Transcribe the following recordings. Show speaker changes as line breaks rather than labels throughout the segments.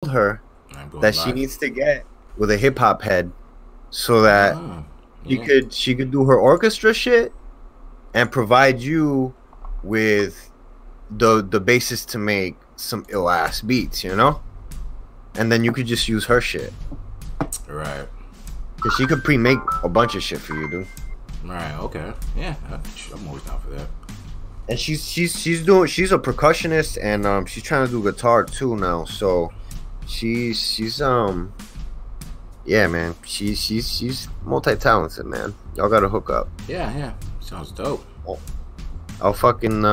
told her that she needs to get with a hip hop head so that she could do her orchestra shit and provide you with the basis to make some ill ass beats, you know? And then you could just use her shit. Right. Cause she could pre-make a bunch of shit for you, dude.
Right. Okay. Yeah. I'm always down for that.
And she's a percussionist and she's trying to do guitar too now. So she's yeah, man. She's multi-talented, man. Y'all gotta hook up.
Yeah. Yeah. Sounds dope.
I'll fucking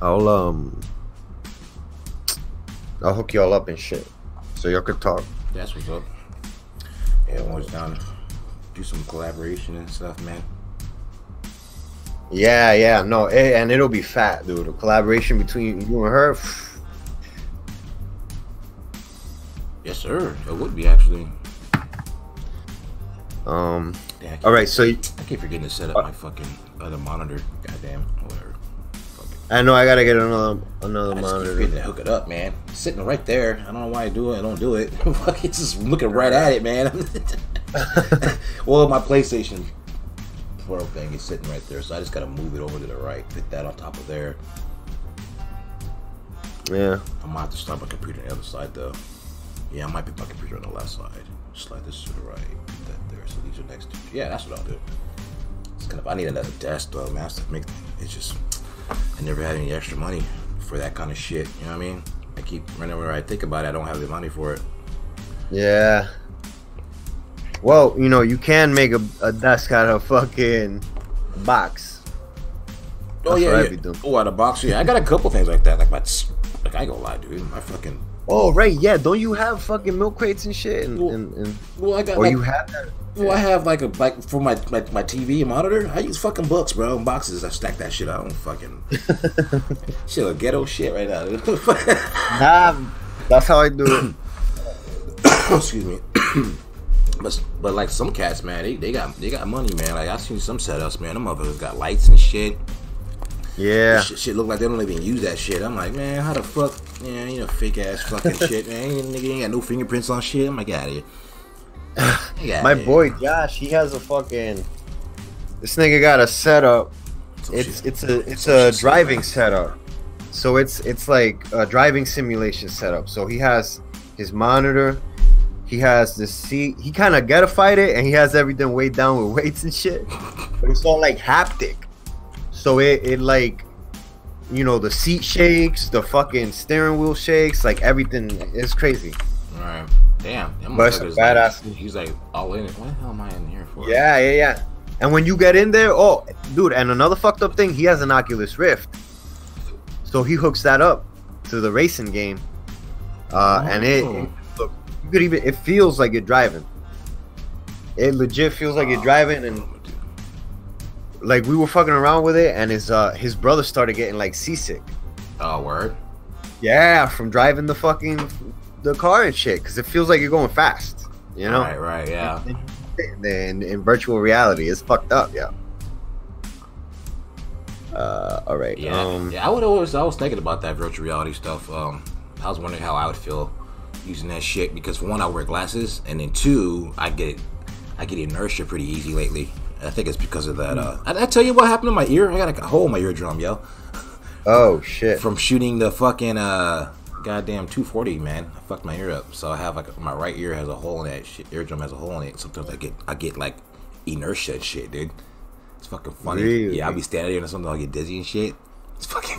I'll hook y'all up and shit, so y'all could talk.
That's what's up. Yeah, I'm always down to do some collaboration and stuff, man.
Yeah, no, and it'll be fat, dude. A collaboration between you and her.
Yes, sir. It would be actually.
All right, so
I keep forgetting to set up my fucking other monitor. Goddamn, whatever.
I know I gotta get another monitor.
Keep to hook it up, man. It's sitting right there. I don't know why I do it. I don't do it. It's just looking right at it, man. Well, my PlayStation Pro thing is sitting right there, so I just gotta move it over to the right. Put that on top of there.
Yeah.
I might have to start my computer on the other side, though. Yeah, I might put my computer on the left side. Slide this to the right. Put that there. So these are next to. Yeah, that's what I'll do. It's kind of. I need another desk, though, man. It's just. I never had any extra money for that kind of shit. You know what I mean? I keep whenever I think about it, I don't have the money for it.
Yeah. Well, you know, you can make a desk out of fucking box.
Oh yeah. Oh, out of box. Yeah, I got a couple things like that. Like I ain't gonna lie, dude. My fucking.
Oh right, yeah. Don't you have fucking milk crates and shit?
Well, I got.
Or you have that.
Well, I have like for my TV and monitor. I use fucking books, bro. And boxes. I stack that shit. I don't fucking shit. A ghetto shit right now.
Nah, that's how I do it.
Excuse me. But like some cats, man, they got money, man. Like I seen some setups, man. Them motherfuckers got lights and shit.
Yeah.
Shit look like they don't even use that shit. I'm like, man, how the fuck, man? You know, fake ass fucking shit, man. Nigga ain't got no fingerprints on shit. I'm like, get out of here.
My boy Josh, he has a fucking. This nigga got a setup. It's a driving setup. So it's like a driving simulation setup. So he has his monitor. He has the seat. He kind of ghettofied it, and he has everything weighed down with weights and shit. But it's all like haptic. So it like, you know, the seat shakes, the fucking steering wheel shakes, like everything is crazy.
All right. Damn.
But it's a badass.
Like, he's like all in it. What the hell am I in here for?
Yeah. And when you get in there, oh, dude, and another fucked up thing, he has an Oculus Rift. So he hooks that up to the racing game. And look, you could even, it feels like you're driving. It legit feels like you're driving, and like we were fucking around with it, and his brother started getting like seasick.
Oh, word?
Yeah, from driving the car and shit, because it feels like you're going fast, you know?
Right, yeah.
And in virtual reality, it's fucked up, yeah. All right.
Yeah, I was thinking about that virtual reality stuff. I was wondering how I would feel using that shit, because for one, I wear glasses, and then two, I get inertia pretty easy lately. I think it's because of that. I tell you what happened to my ear. I got like a hole in my eardrum, yo.
Oh shit!
From shooting the fucking goddamn 240, man. I fucked my ear up. So I have like my right ear has a hole in that shit. Eardrum has a hole in it. Sometimes I get like inertia and shit, dude. It's fucking funny.
Really?
Yeah, I'll be standing there and sometimes I'll get dizzy and shit. It's fucking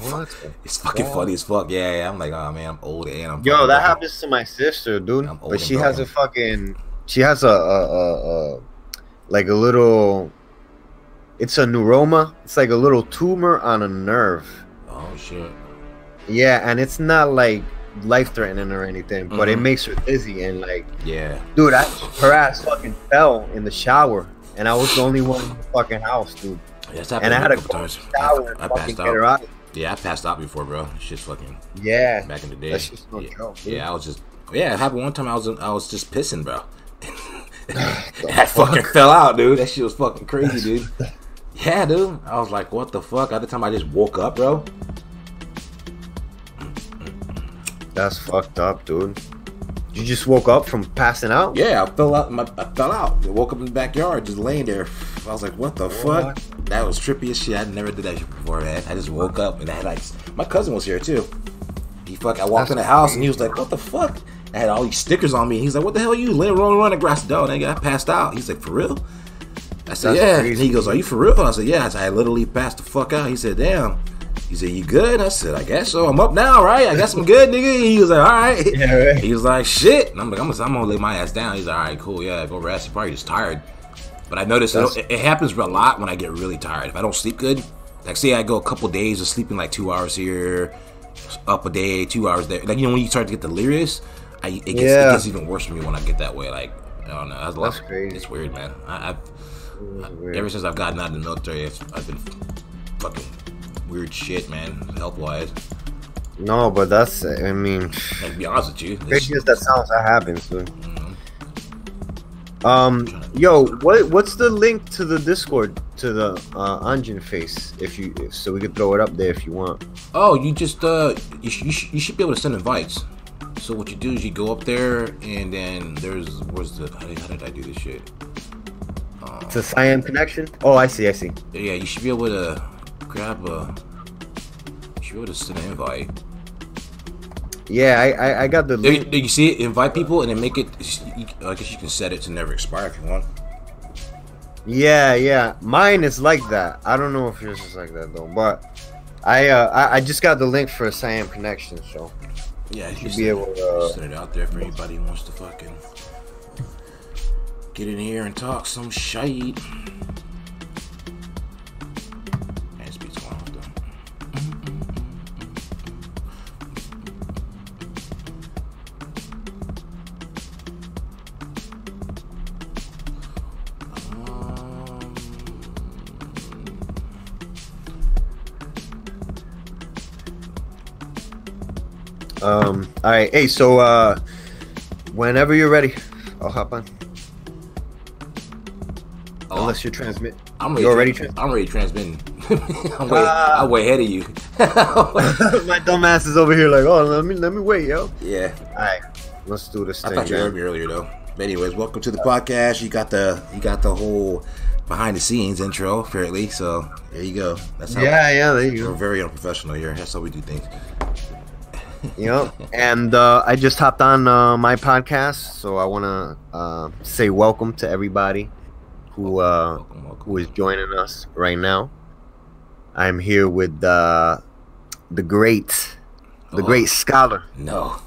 It's fucking funny as fuck. Yeah. I'm like, oh man, I'm old and I'm.
Yo, that happens to my sister, dude. But she has a fucking. She has a like a little. It's a neuroma. It's like a little tumor on a nerve.
Oh shit.
Yeah, and it's not like life-threatening or anything, but it makes her dizzy and like.
Yeah.
Dude, her ass fucking fell in the shower, and I was the only one in the fucking house, dude.
Yes,
and I had to go to the shower and fucking get her out.
Yeah, I passed out before, bro. It's just fucking.
Yeah.
Back in the day.
That's just no joke, dude.
Yeah, I was just. Yeah, it happened one time. I was just pissing, bro. I fucking fell out, dude. That shit was fucking crazy, dude. Yeah, dude. I was like, what the fuck? At the time, I just woke up, bro.
That's fucked up, dude. You just woke up from passing out?
Yeah, I fell out. I fell out. I woke up in the backyard, just laying there. I was like, "What the fuck?" That was trippy as shit. I never did that shit before, man. I just woke up and I had like my cousin was here too. I walked in the house and he was like, "What the fuck?" I had all these stickers on me. And he's like, "What the hell are you laying rolling around the grass?" Dog, I passed out. He's like, "For real?" I said, "Yeah." And he goes, "Are you for real?" I said, "Yeah." I literally passed the fuck out. He said, "Damn." He said, "You good?" I said, "I guess so. I'm up now, right? I guess I'm good, nigga." He was like, "All right."
Yeah, right.
He was like, "Shit." And I'm like, I'm gonna lay my ass down. He's like, "All right, cool. Yeah, go rest. You're probably just tired." But I noticed it happens a lot when I get really tired. If I don't sleep good, like say I go a couple days of sleeping like 2 hours here, up a day, 2 hours there. Like, you know, when you start to get delirious, it gets even worse for me when I get that way. Like, I don't know. That's
crazy.
It's weird, man. Ever since I've gotten out of the military, I've been fucking weird shit, man, health wise.
No, but that's, I mean,
to be honest with you,
crazy as that sounds, that happens, dude. Yo, what's the link to the Discord to the Anjin face? So we could throw it up there if you want.
Oh, you just you should be able to send invites. So what you do is you go up there and then how did I do this shit?
It's a Siam connection. Oh, I see.
Yeah, you should be able to grab you should be able to send an invite.
Yeah, I got the link.
Did you see it? Invite people and then make it. I guess you can set it to never expire if you want.
Yeah. Mine is like that. I don't know if yours is like that though, but I just got the link for a Siam connection, so
yeah,
you should be able to
set it out there for anybody who wants to fucking get in here and talk some shite.
all right, hey, so whenever you're ready, I'll hop on. Unless you're transmit.
I'm ready transmitting. I'm way ahead of you.
My dumb ass is over here like, oh, let me wait, yo.
Yeah.
All right, let's do this thing.
I thought you heard me earlier though. But anyways, welcome to the podcast. You got the whole behind the scenes intro, apparently. So there you go. That's how
there you go.
We're very unprofessional here. That's how we do things.
Yep. And I just hopped on my podcast, so I want to say welcome to everybody who is joining us right now. I'm here with the great scholar.
No.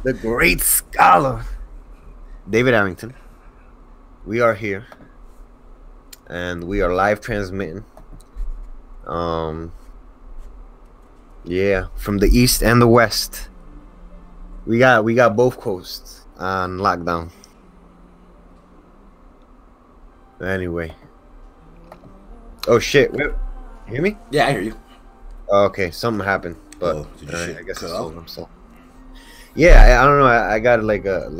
The great scholar, David Arrington. We are here, and we are live transmitting. Yeah, from the east and the west. We got both coasts on lockdown. Anyway. Oh shit! You hear me?
Yeah, I hear you.
Okay, something happened, but I guess I
off.
told him so. Yeah, I don't know. I got like a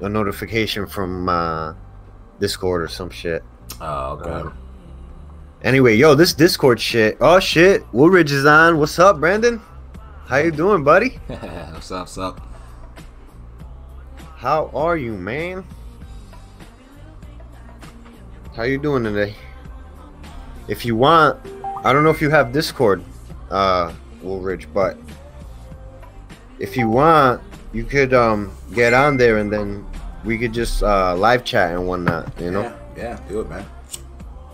notification from Discord or some shit.
Oh, okay.
Anyway, yo, this Discord shit. Oh shit, Woolridge is on. What's up, Brandon? How you doing, buddy?
What's up?
How are you, man? How you doing today? If you want, I don't know if you have Discord, Woolridge, but if you want, you could get on there and then we could just live chat and whatnot, you know?
Yeah, do it, man.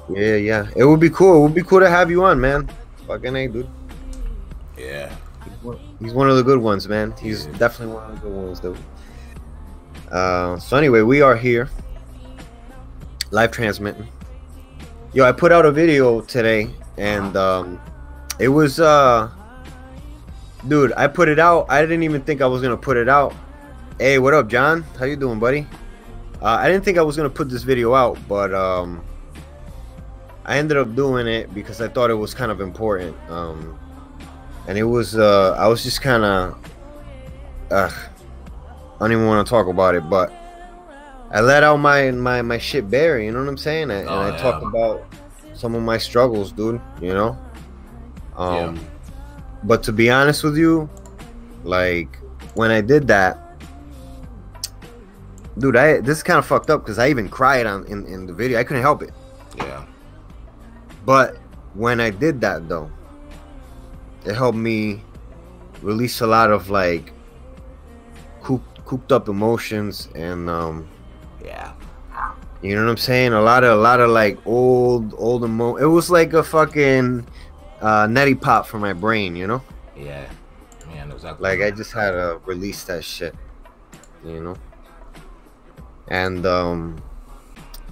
Yeah. It would be cool. It would be cool to have you on, man. Fucking A, dude.
Yeah.
He's one of the good ones, man. He's definitely one of the good ones, dude. So anyway, we are here. Live transmitting. Yo, I put out a video today, and it was dude, I put it out. I didn't even think I was gonna put it out. Hey, what up, John? How you doing, buddy? I didn't think I was gonna put this video out, but I ended up doing it because I thought it was kind of important. And it was I was just kind of I don't even want to talk about it, but I let out my shit bare, you know what I'm saying? I talked about some of my struggles, dude, you know? But to be honest with you, like when I did that, dude, this is kind of fucked up because I even cried in the video. I couldn't help it.
Yeah.
But when I did that though, it helped me release a lot of like cooped up emotions and
yeah.
You know what I'm saying? A lot of like old It was like a fucking neti pot for my brain, you know?
Yeah. Man, exactly.
Like I just had to release that shit, you know? And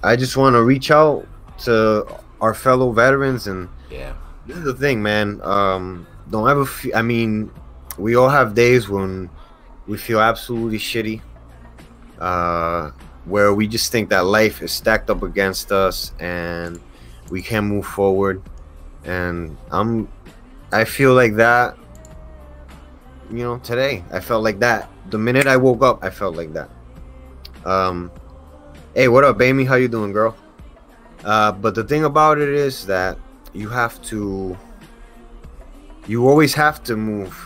I just want to reach out to our fellow veterans, and
yeah,
this is the thing, man. Don't ever I mean, we all have days when we feel absolutely shitty, where we just think that life is stacked up against us and we can't move forward. And I feel like that, you know, today. I felt like that. The minute I woke up, I felt like that. Hey, what up, Amy? How you doing, girl? But the thing about it is that you always have to move.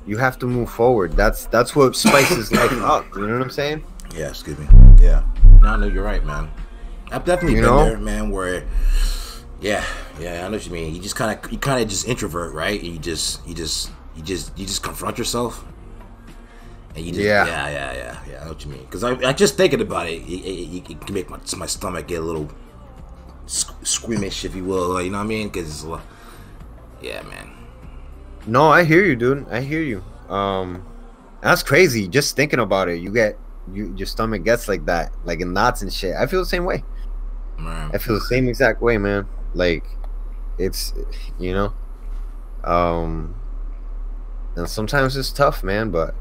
You have to move forward. That's what spices life up. You know what I'm saying?
Yeah, excuse me. Yeah. No, you're right, man. I've definitely been there, man, where yeah, I know what you mean. You kind of just introvert, right? You just confront yourself. And you just, yeah. I know what you mean. Because I just thinking about it, it can make my stomach get a little squeamish, if you will. Like, you know what I mean? Because, yeah, man.
No, I hear you, dude. I hear you. That's crazy. Just thinking about it, your stomach gets like that, like in knots and shit. I feel the same way.
Man.
I feel the same exact way, man. Like, it's, you know, and sometimes it's tough, man, but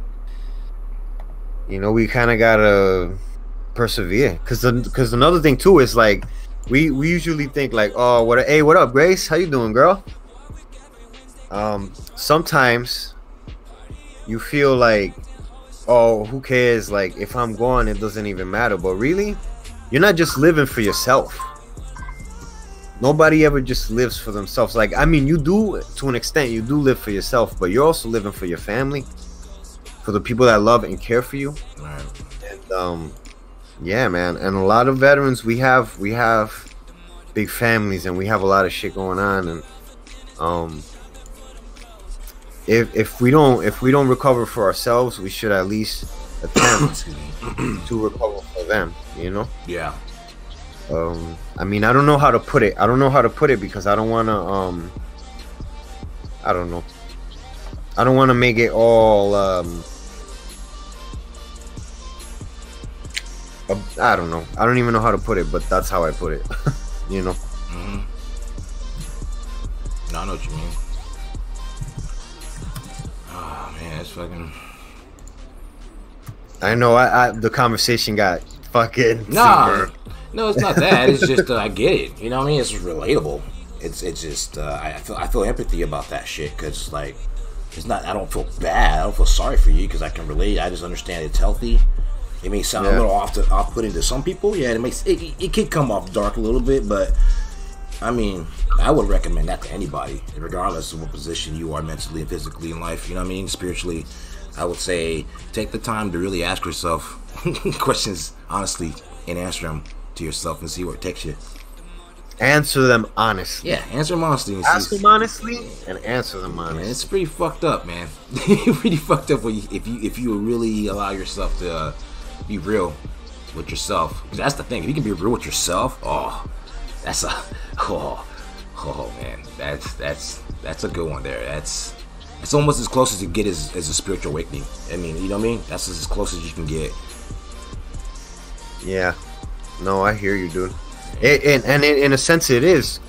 you know, we kind of gotta persevere. Cause another thing too is like we usually think like, oh, what up, Grace? How you doing, girl? Sometimes you feel like, oh, who cares? Like, if I'm gone, it doesn't even matter. But really, you're not just living for yourself. Nobody ever just lives for themselves. Like, I mean, you do to an extent. You do live for yourself, but you're also living for your family, for the people that love and care for you.
Right.
And yeah, man. And a lot of veterans, we have big families, and we have a lot of shit going on. And if we don't recover for ourselves, we should at least attempt to recover for them, you know?
Yeah.
I mean, I don't know how to put it. Because I don't want to I don't know. I don't want to make it all I don't know. I don't even know how to put it, but that's how I put it. You know?
Mm-hmm. No, I know what you mean. Oh man, it's fucking.
I know. The conversation got fucking.
No, it's not that. It's just I get it. You know what I mean? It's just relatable. It's just I feel empathy about that shit, because like it's not. I don't feel bad. I don't feel sorry for you because I can relate. I just understand it's healthy. It may sound a little off-putting to some people. Yeah, it can come off dark a little bit, but I mean, I would recommend that to anybody, regardless of what position you are mentally and physically in life. You know what I mean? Spiritually, I would say take the time to really ask yourself questions honestly and answer them to yourself and see where it takes you.
Answer them honestly.
Yeah, answer them honestly.
Ask them honestly and answer them honestly.
Man, it's pretty fucked up, man. Pretty fucked up if you really allow yourself to be real with yourself. That's the thing. If you can be real with yourself, that's man, that's a good one there. That's almost as close as you get as a spiritual awakening. I mean, you know what I mean? That's as close as you can get.
Yeah. No, I hear you, dude. And in a sense, it is.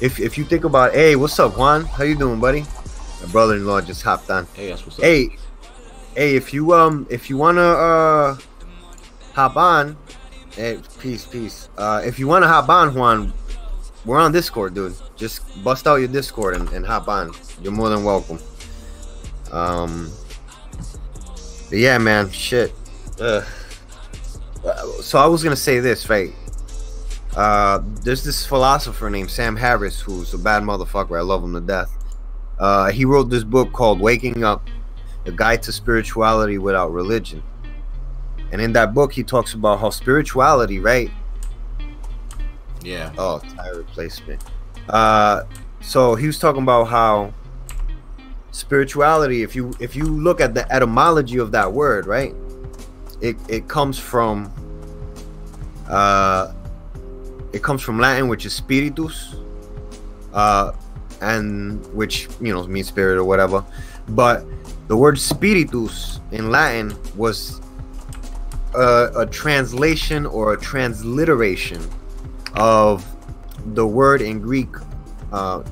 If you think about, hey, what's up, Juan? How you doing, buddy? My brother-in-law just hopped on.
Hey, that's what's up.
Hey, if you wanna hop on, hey, peace. If you wanna hop on, Juan, we're on Discord, dude. Just bust out your Discord and hop on. You're more than welcome. But yeah, man, shit. So I was gonna say this, right? There's this philosopher named Sam Harris who's a bad motherfucker. I love him to death. He wrote this book called Waking Up, A Guide to Spirituality Without Religion. And in that book, he talks about how spirituality, right?
Yeah.
Oh, tire replacement. So he was talking about how spirituality, if you look at the etymology of that word, right? It comes from Latin, which is spiritus, and which, you know, means spirit or whatever. But the word spiritus in Latin was a translation or a transliteration of the word in Greek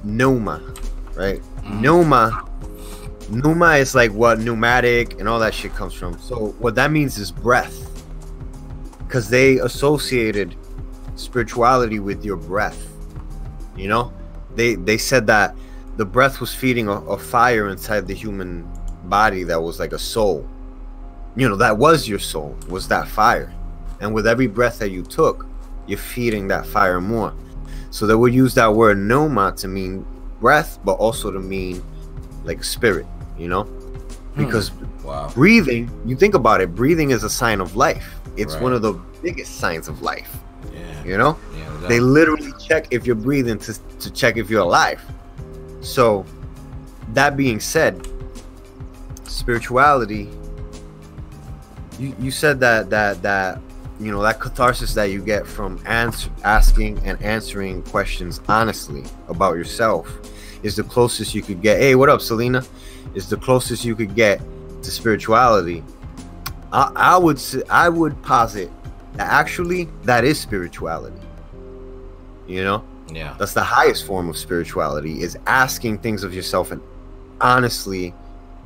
pneuma, right? Pneuma is like what pneumatic and all that shit comes from. So what that means is breath, because they associated spirituality with your breath. You know, they said that the breath was feeding a fire inside the human body that was like a soul. You know, that was your soul, was that fire. And with every breath that you took, you're feeding that fire more. So they would use that word pneuma to mean breath, but also to mean like spirit, you know? Because breathing, you think about it, breathing is a sign of life. It's one of the biggest signs of life. Yeah. You know? Yeah, they literally check if you're breathing to check if you're alive. So that being said, spirituality, you said that you know, that catharsis that you get from asking and answering questions honestly about yourself is the closest you could get. Hey, what up, Selena? Is the closest you could get to spirituality. I would posit that actually that is spirituality. You know? Yeah. That's the highest form of spirituality, is asking things of yourself and honestly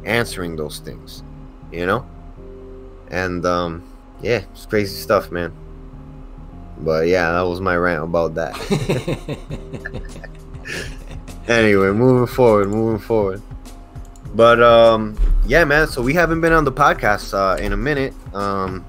answering those things. You know? And yeah, it's crazy stuff, man. But yeah, that was my rant about that. Anyway, moving forward. But yeah, man, so we haven't been on the podcast in a minute. I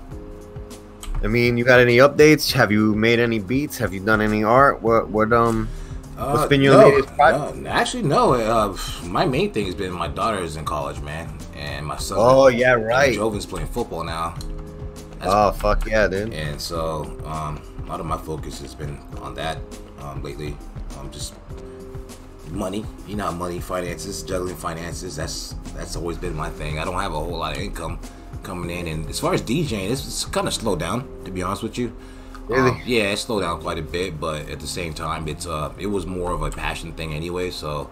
mean, you got any updates? Have you made any beats? Have you done any art? What's been your latest project?
No, actually, no. My main thing has been my daughter is in college, man, and my son.
Oh yeah, right.
Jovin's playing football now.
Fuck yeah, dude.
And so a lot of my focus has been on that lately. Just money, you know, money, finances, juggling finances. That's always been my thing. I don't have a whole lot of income coming in, and as far as DJing, it's kind of slowed down, to be honest with you.
Really?
Yeah, it slowed down quite a bit, but at the same time, it was more of a passion thing anyway. So,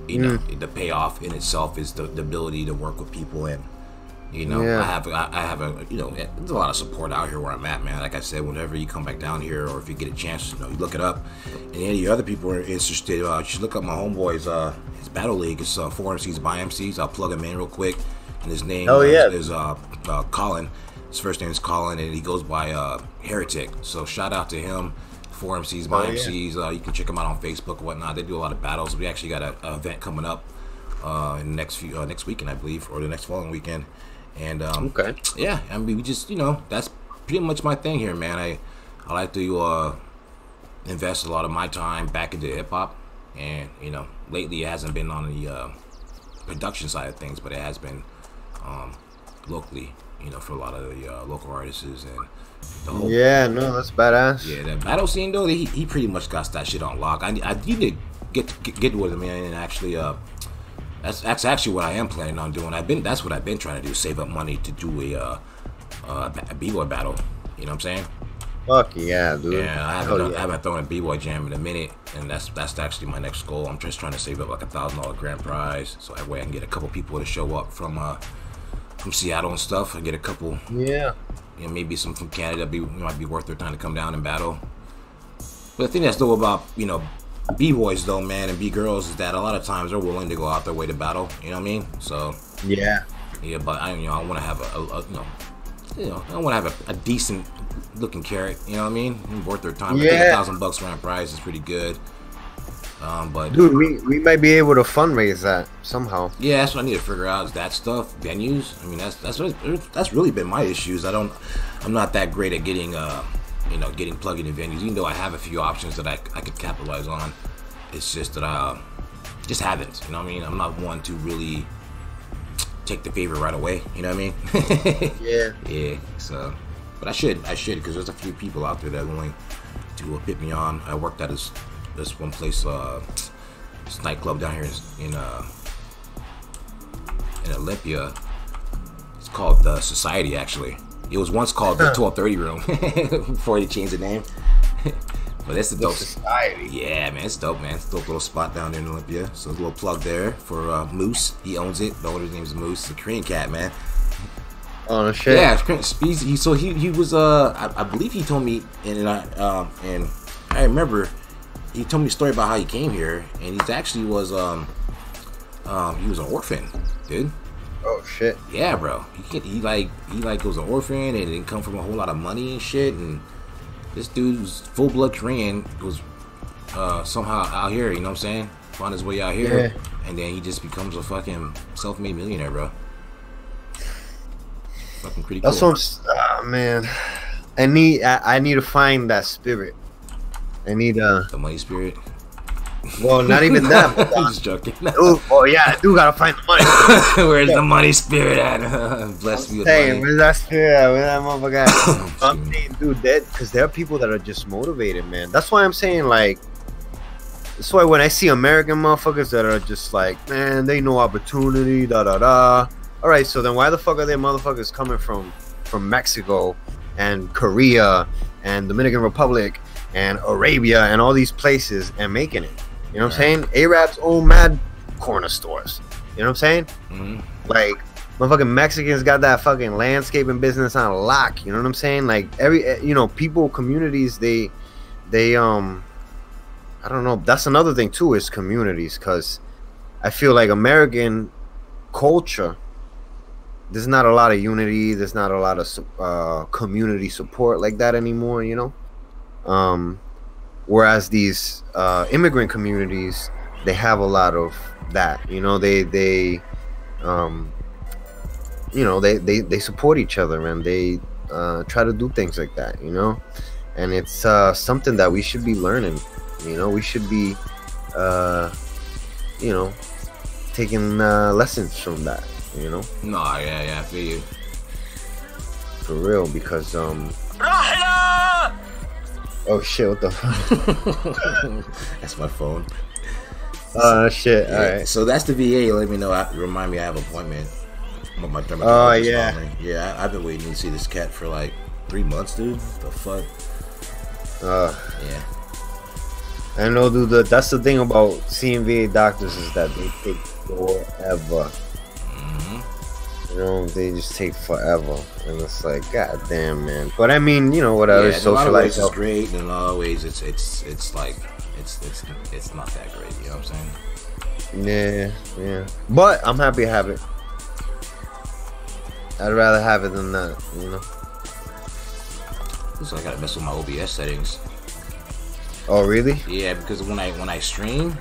you know, the payoff in itself is the ability to work with people, and you know, I have a, you know, there's a lot of support out here where I'm at, man. Like I said, whenever you come back down here, or if you get a chance, you know, you look it up, and any other people are interested, you should look up my homeboy's his battle league. It's 4 MCs by MCs. I'll plug him in real quick, and his name is Colin. His first name is Colin, and he goes by Heretic. So shout out to him. 4 MCs by MCs. You can check him out on Facebook and whatnot. They do a lot of battles. We actually got an event coming up in next weekend, I believe, or the next following weekend. And yeah, I mean, we just, you know, that's pretty much my thing here, man. I like to invest a lot of my time back into hip hop, and you know, lately it hasn't been on the production side of things, but it has been locally, you know, for a lot of the local artists and the whole.
Yeah, no, that's badass.
Yeah, that battle scene though, he pretty much got that shit on lock. I need to get with him, man, and actually That's actually what I am planning on doing. That's what I've been trying to do, save up money to do a b-boy battle. You know what I'm saying?
Fuck yeah, dude.
Yeah, I haven't thrown a b-boy jam in a minute, and that's actually my next goal. I'm just trying to save up like $1,000 grand prize, so that way I can get a couple people to show up from Seattle and stuff. I get a couple.
Yeah.
You know, maybe some from Canada. Might be worth their time to come down and battle. But the thing that's dope about, you know, B-boys though, man, and B-girls is that a lot of times they're willing to go out their way to battle. You know what I mean? So yeah, but I want to have I want to have a decent looking carrot. You know what I mean? Worth their time. Yeah. I think $1,000 round prize is pretty good. But
dude, we might be able to fundraise that somehow.
Yeah, that's what I need to figure out, is that stuff, venues. I mean, that's really been my issues. I'm not that great at getting getting plugged into venues, even though I have a few options that I could capitalize on. It's just that just haven't. You know what I mean? I'm not one to really take the favor right away. You know what I mean?
Yeah.
Yeah. So, but I should because there's a few people out there that are willing to put me on. I worked at this one place, this nightclub down here in Olympia. It's called the Society, actually. It was once called the 1230 Room before they changed the name. But it's the dope
Society.
Yeah, man, it's dope, man. It's a dope little spot down there in Olympia. So a little plug there for Moose. He owns it. The owner's name is Moose. The Korean cat, man.
Oh no shit.
Yeah, he was I believe he told me and I remember he told me a story about how he came here, and he actually was he was an orphan, dude.
Oh shit.
Yeah, bro. He was an orphan and didn't come from a whole lot of money and shit, and this dude was full blood Korean, was somehow out here, you know what I'm saying? Found his way out here, yeah. And then he just becomes a fucking self-made millionaire, bro. Fucking pretty cool.
That's what man. I need to find that spirit. I need
the money spirit.
Well, not even that.
I'm just joking.
Oh yeah, I do gotta find the money.
Where's the money spirit at? Bless me with money.
Where's that spirit at? Where's that motherfucker at? I'm saying, dude, because there are people that are just motivated, man. That's why I'm saying, like, that's why when I see American motherfuckers that are just like, man, they know opportunity, da da da. All right, so then why the fuck are there motherfuckers coming from Mexico and Korea and Dominican Republic and Arabia and all these places and making it? You know what I'm saying? Arabs own mad corner stores. You know what I'm saying? Mm-hmm. Like, motherfucking Mexicans got that fucking landscaping business on lock. You know what I'm saying? Like, people, communities, they I don't know. That's another thing too, is communities, because I feel like American culture, there's not a lot of unity. There's not a lot of community support like that anymore, you know? Whereas these immigrant communities, they have a lot of that, you know? They support each other, and they try to do things like that, you know? And it's something that we should be learning, you know? We should be, taking lessons from that. You know?
No, yeah, I feel you.
For real, because oh shit, what the fuck?
That's my phone.
Shit,
yeah. Alright. So that's the VA. Let me know. Remind me I have an appointment. My
yeah.
Yeah, I've been waiting to see this cat for like 3 months, dude. What the fuck? Yeah.
I know, dude, that's the thing about seeing VA doctors, is that they take forever. You know, they just take forever, and it's like, god damn, man. But I mean, you know, whatever.
Yeah, in a lot of ways it's great, and in a lot of ways it's like it's not that great. You know what I'm
saying? Yeah. But I'm happy to have it. I'd rather have it than that, you know.
So I gotta mess with my OBS settings.
Oh really?
Yeah, because when I stream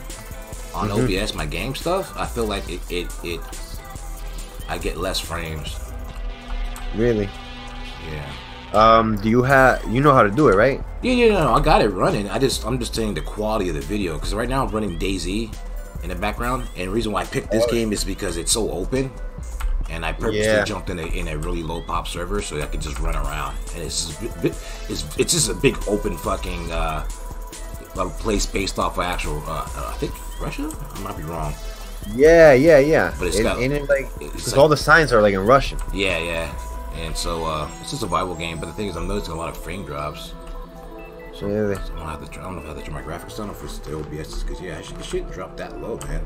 on OBS my game stuff, I feel like it I get less frames.
Really?
Yeah.
Do you know how to do it, right?
Yeah, no, I got it running. I'm just saying the quality of the video, because right now I'm running DayZ in the background, and the reason why I picked this game is because it's so open, and I purposely jumped in a really low pop server so I could just run around, and it's just a big open fucking place based off of actual I think Russia. I might be wrong.
Yeah.
But it's got,
because all the signs are like in Russian.
Yeah. And so it's a survival game, but the thing is, I'm noticing a lot of frame drops. So I don't know if I have to turn my graphics down, if it's the OBS, because it shouldn't drop that low, man.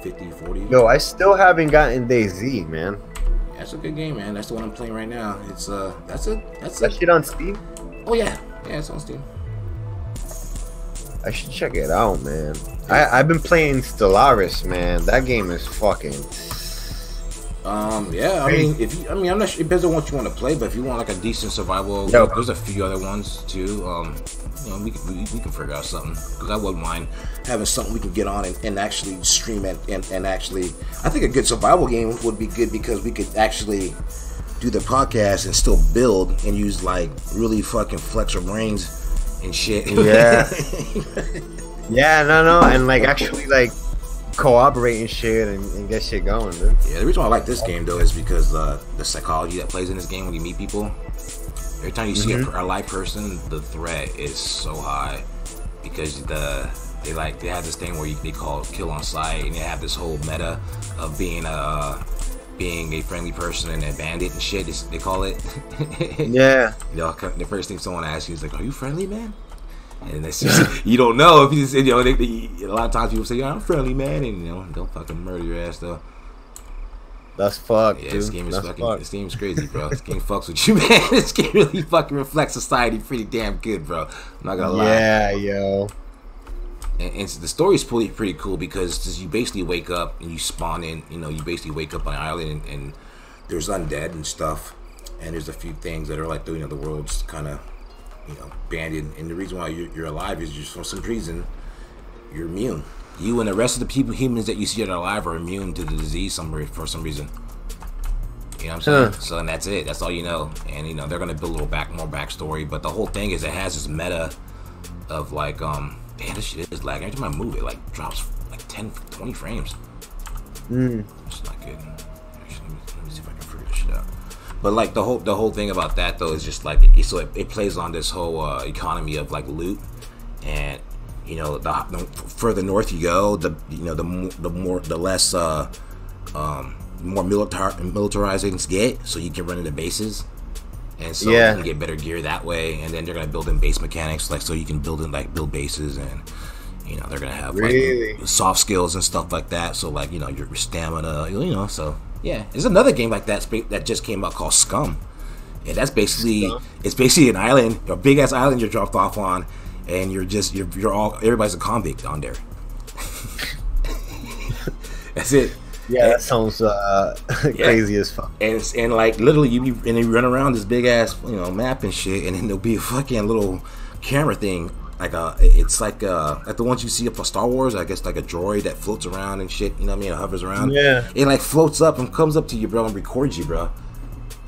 50, 40.
Yo, I still haven't gotten DayZ, man.
That's a good game, man. That's the one I'm playing right now. It's
that shit on Steam?
Oh yeah, it's on Steam.
I should check it out, man. I've been playing Stellaris, man. That game is fucking.
Yeah. I mean, I'm not sure. It depends on what you want to play, but if you want like a decent survival, there's a few other ones too. We can figure out something, because I wouldn't mind having something we can get on and actually stream it and actually. I think a good survival game would be good, because we could actually do the podcast and still build and use like really fucking flex our brains and shit.
Yeah. Yeah, no, and like actually like cooperate and shit and get shit going, dude.
Yeah, the reason why I like this game though is because the psychology that plays in this game when you meet people. Every time you see a live person, the threat is so high because they have this thing where they call kill on sight, and they have this whole meta of being a friendly person and a bandit and shit. They call it.
Yeah.
You know, the first thing someone asks you is like, "Are you friendly, man?" And that's just, you don't know if you just, you know. A lot of times people say, "Yeah, I'm friendly, man," and you know, don't fucking murder your ass though.
That's fucked,
yeah,
dude.
This game is this game is crazy, bro. This game fucks with you, man. This game really fucking reflects society pretty damn good, bro. I'm not gonna lie.
Yeah, yo.
And the story is pretty cool because you basically wake up and you spawn in. You know, you basically wake up on an island and there's undead and stuff, and there's a few things that are like the world's kind of banded. And the reason why you're alive is just for some reason you're immune. You and the rest of the humans that you see that are alive are immune to the disease for some reason. You know what I'm saying? So and that's it. That's all you know. And they're gonna build a little more backstory. But the whole thing is it has this meta of like man, this shit is lagging. Every time I move it like drops like 10, 20 frames. It's not good. Actually, let me see if I can figure this shit out. But like the whole thing about that though is just like it plays on this whole economy of like loot. And the further north you go, the less more militarized things get, so you can run into bases, and so you can get better gear that way. And then they're gonna build in base mechanics, like so you can build bases, and they're gonna have like soft skills and stuff like that. So like your stamina, so yeah. There's another game like that just came out called Scum, and that's basically an island, a big ass island you're dropped off on. And everybody's a convict on there. That's it.
Yeah, that sounds crazy as fuck.
And like literally you run around this big ass map and shit, and then there'll be a fucking little camera thing, like it's like the ones you see up for Star Wars, I guess, like a droid that floats around and shit. You know what I mean? It hovers around. Yeah. It like floats up and comes up to you, bro, and records you, bro.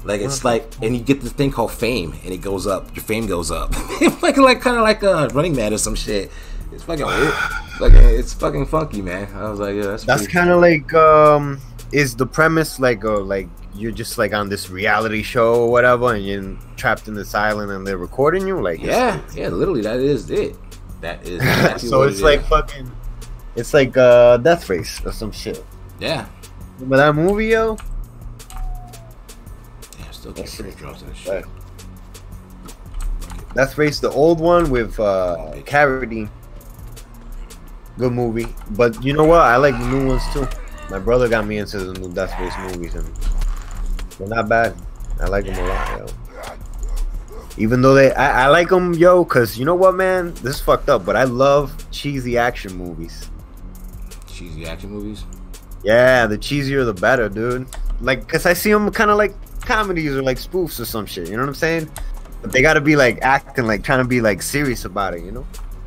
Like it's like, and you get this thing called fame, and it goes up. Your fame goes up, like kind of like a Running Man or some shit. It's fucking weird. It's fucking funky, man. I was like, yeah,
that's kind of like, is the premise like you're just like on this reality show or whatever, and you're trapped in this island, and they're recording you, like
yeah, literally that is it. That is exactly
so it's like fucking, it's like Death Race or some shit.
Yeah.
Remember that movie, yo?
Still can't finish drops that shit.
Death Race, the old one with Carradine. Good movie, but you know what? I like the new ones too. My brother got me into the new Death Race movies, and they're not bad. I like them a lot, yo. Even though I like them, yo, cause you know what, man? This is fucked up, but I love cheesy action movies.
Cheesy action movies?
Yeah, the cheesier the better, dude. Like, cause I see them kind of like comedies or like spoofs or some shit, you know what I'm saying? But they gotta be like acting, like trying to be like serious about it, Yeah.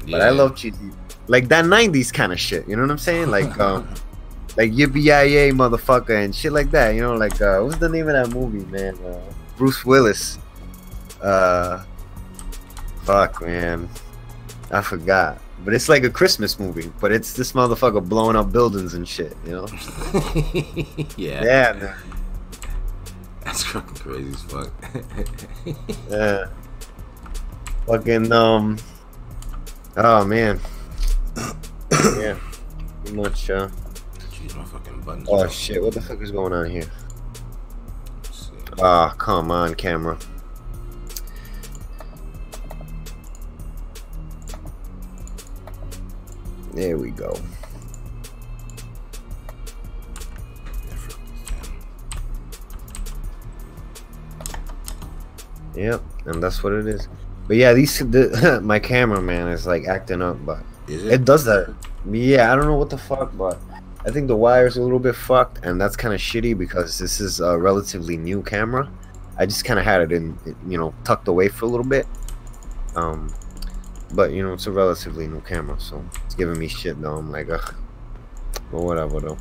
But I love cheesy, like that 90s kind of shit, you know what I'm saying? Like like yippee-yi-yay motherfucker and shit like that, like what's the name of that movie, man? Bruce Willis. Fuck, man, I forgot. But it's like a Christmas movie, but it's this motherfucker blowing up buildings and shit, Yeah, man.
That's fucking crazy as fuck.
Yeah. Fucking oh man. Yeah. Too much
Jeez, my fucking buttons.
Oh shit, what the fuck is going on here? Ah, come on, camera. There we go. Yep, and that's what it is. But yeah, my cameraman is like acting up, but it does that. Yeah, I don't know what the fuck, but I think the wire's a little bit fucked, and that's kind of shitty because this is a relatively new camera. I just kind of had it in, tucked away for a little bit. But it's a relatively new camera, so it's giving me shit though. I'm like, ugh. But whatever though.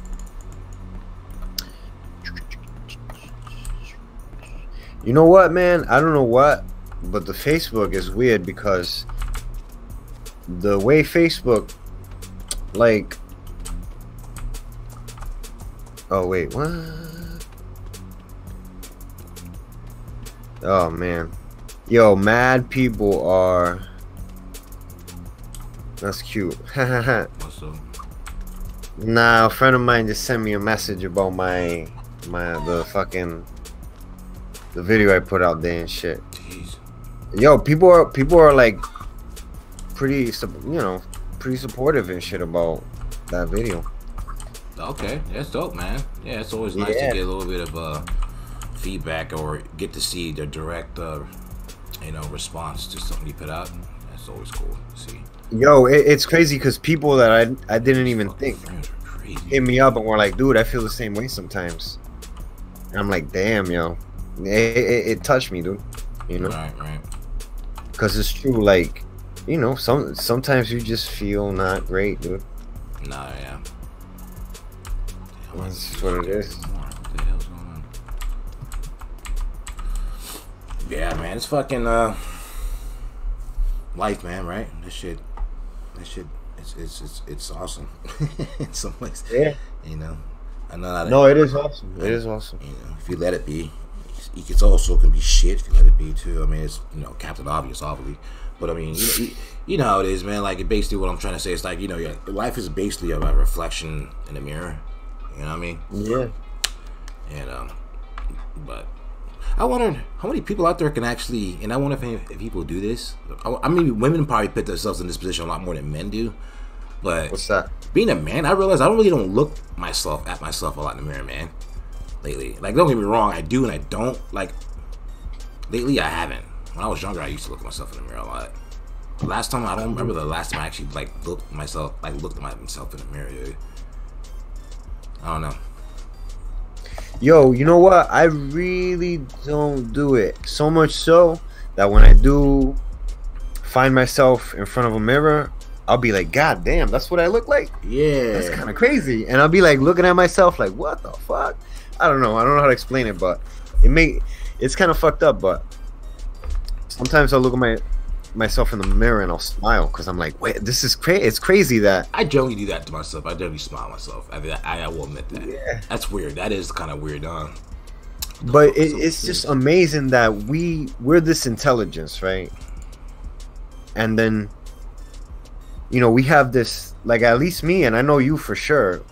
You know what, man? I don't know what, but the Facebook is weird because the way Facebook, like, Oh wait, what? Oh man, yo, mad people are. That's cute.
What's up?
Nah, a friend of mine just sent me a message about the video I put out there and shit.
Jeez.
Yo, people are like pretty, pretty supportive and shit about that video.
Okay, that's dope, man. Yeah, it's always nice to get a little bit of feedback or get to see the direct, response to something you put out. That's always cool to see.
Yo, it's crazy because people that I didn't even think hit me up and were like, dude, I feel the same way sometimes. And I'm like, damn, yo, it touched me, dude. You know,
right.
Because it's true, like, you know, sometimes you just feel not great, dude.
Nah, yeah.
That's what it is.
What the hell's going on? Yeah, man, it's fucking life, man. Right? This shit, it's awesome. In some ways,
yeah.
You know, I know that.
No, it is awesome. It is awesome.
You know, if you let it be, it also can be shit if you let it be too. I mean, it's Captain Obvious, obviously. But I mean, you know how it is, man. Like, basically, what I'm trying to say is like, life is basically a reflection in the mirror. You know what I mean?
Yeah.
And but I wonder how many people out there can actually, and I wonder if people do this. I mean, women probably put themselves in this position a lot more than men do. But
what's that?
Being a man, I realize I don't look at myself a lot in the mirror, man. Lately, like, don't get me wrong, I do and I don't. Like, lately, I haven't. When I was younger, I used to look at myself in the mirror a lot. Last time, I don't remember the last time I actually looked at myself in the mirror, dude. I don't know.
Yo, you know what? I really don't do it. So much so that when I do find myself in front of a mirror, I'll be like, God damn, that's what I look like?
Yeah.
That's kind of crazy. And I'll be like looking at myself like, what the fuck? I don't know how to explain it, but it's kind of fucked up. But sometimes I'll look at myself in the mirror and I'll smile because I'm like, wait, this is crazy. It's crazy that
I generally do that to myself. I generally smile at myself. I will admit that.
Yeah.
That's weird. That is kind of weird,
but it's just amazing that we're this intelligence, right? And then, we have this, like, at least me, and I know you for sure,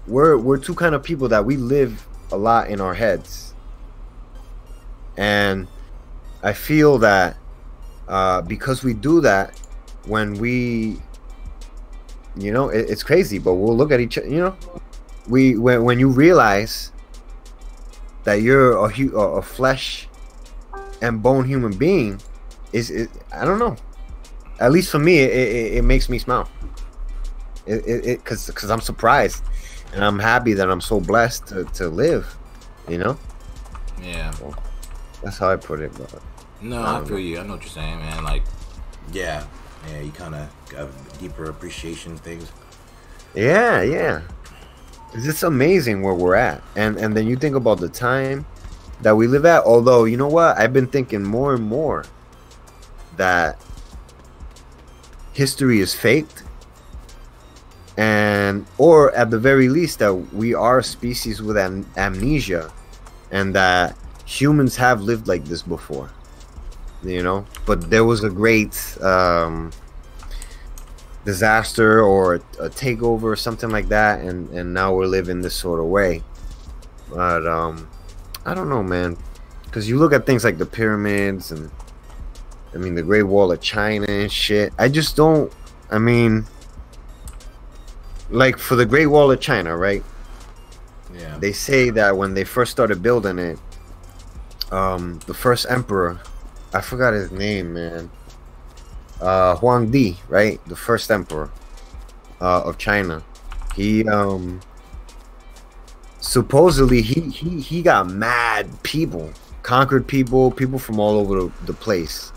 we're two kind of people that we live a lot in our heads. And I feel that because we do that, when we, it's crazy, but we'll look at each other, when you realize that you're a flesh and bone human being, I don't know. At least for me, it makes me smile. Because I'm surprised, and I'm happy that I'm so blessed to live.
Yeah.
So that's how I put it. But
no, I feel you. I know what you're saying, man. Like, yeah, you kind of got a deeper appreciation of things.
Yeah. Because it's amazing where we're at, and then you think about the time that we live at. Although, you know what, I've been thinking more and more that history is faked, or at the very least that we are a species with amnesia, and that humans have lived like this before, but there was a great disaster or a takeover or something like that, and now we're living this sort of way. But I don't know, man, because you look at things like the pyramids and the Great Wall of China and shit. I just don't. Like, for the Great Wall of China, right?
Yeah.
They say that when they first started building it, the first emperor, I forgot his name, man. Huangdi, right? The first emperor of China. He supposedly he got mad people, conquered people from all over the place.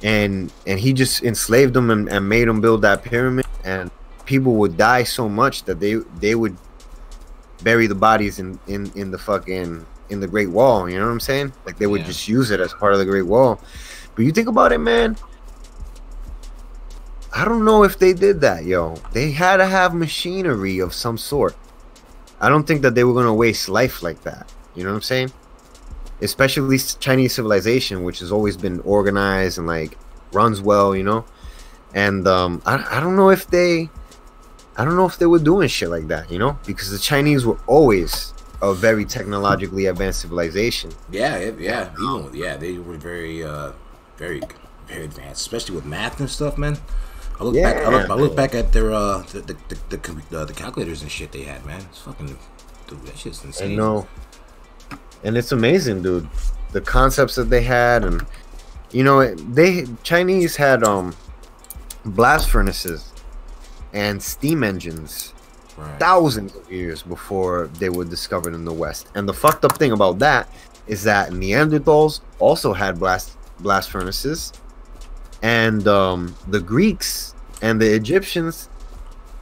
And he just enslaved them and made them build that pyramid, and people would die so much that they would bury the bodies in the Great Wall. You know what I'm saying? Like, they would just use it as part of the Great Wall. But you think about it, man, I don't know if they did that, yo. They had to have machinery of some sort I don't think that they were gonna waste life like that. You know what I'm saying? Especially Chinese civilization, which has always been organized and like runs well, you know. And I don't know if they, I don't know if they were doing shit like that, you know, because the Chinese were always a very technologically advanced civilization.
Yeah, yeah, they were very, very, very advanced, especially with math and stuff, man. I look back at their the calculators and shit they had, man. It's fucking, dude, that shit's insane.
I know, and it's amazing, dude. The concepts that they had, and you know, Chinese had blast furnaces and steam engines thousands of years before they were discovered in the West. And the fucked up thing about that is that Neanderthals also had blast furnaces, and the Greeks and the Egyptians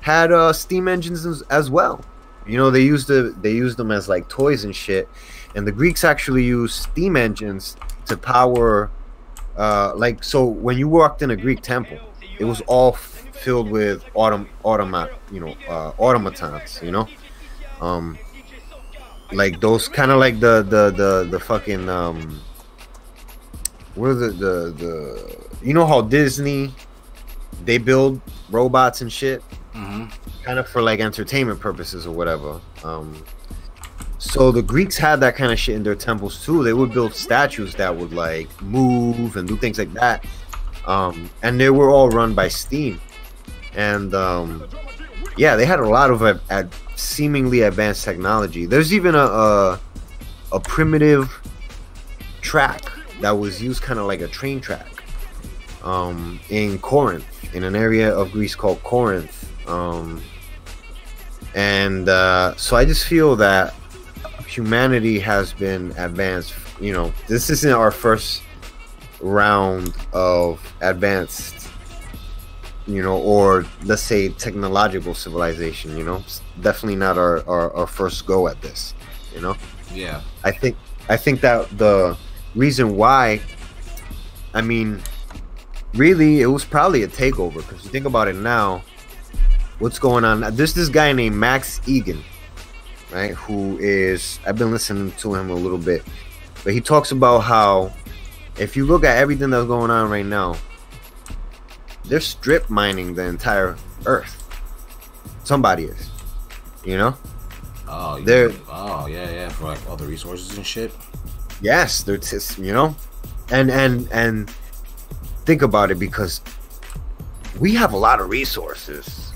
had steam engines as well. You know, they used them as like toys and shit. And the Greeks actually used steam engines to power, like, so when you walked in a Greek temple, it was all filled with automatons, you know, like those kind of like the fucking what are the you know how Disney, they build robots and shit, kind of for like entertainment purposes or whatever. So the Greeks had that kind of shit in their temples too. They would build statues that would like move and do things like that, and they were all run by steam. And yeah, they had a lot of seemingly advanced technology. There's even a primitive track that was used kind of like a train track in Corinth, in an area of Greece called Corinth. And so I just feel that humanity has been advanced. You know, this isn't our first round of advanced, you know, or let's say technological civilization. You know, it's definitely not our first go at this, you know.
Yeah,
I think that the reason why, I mean, really it was probably a takeover, because you think about it now, what's going on. There's this guy named Max Egan, right, who is, I've been listening to him a little bit, but he talks about how if you look at everything that's going on right now, they're strip mining the entire earth. Somebody is, you know.
Oh, yeah, for like all the resources and shit.
Yes, they're you know, and think about it, because we have a lot of resources,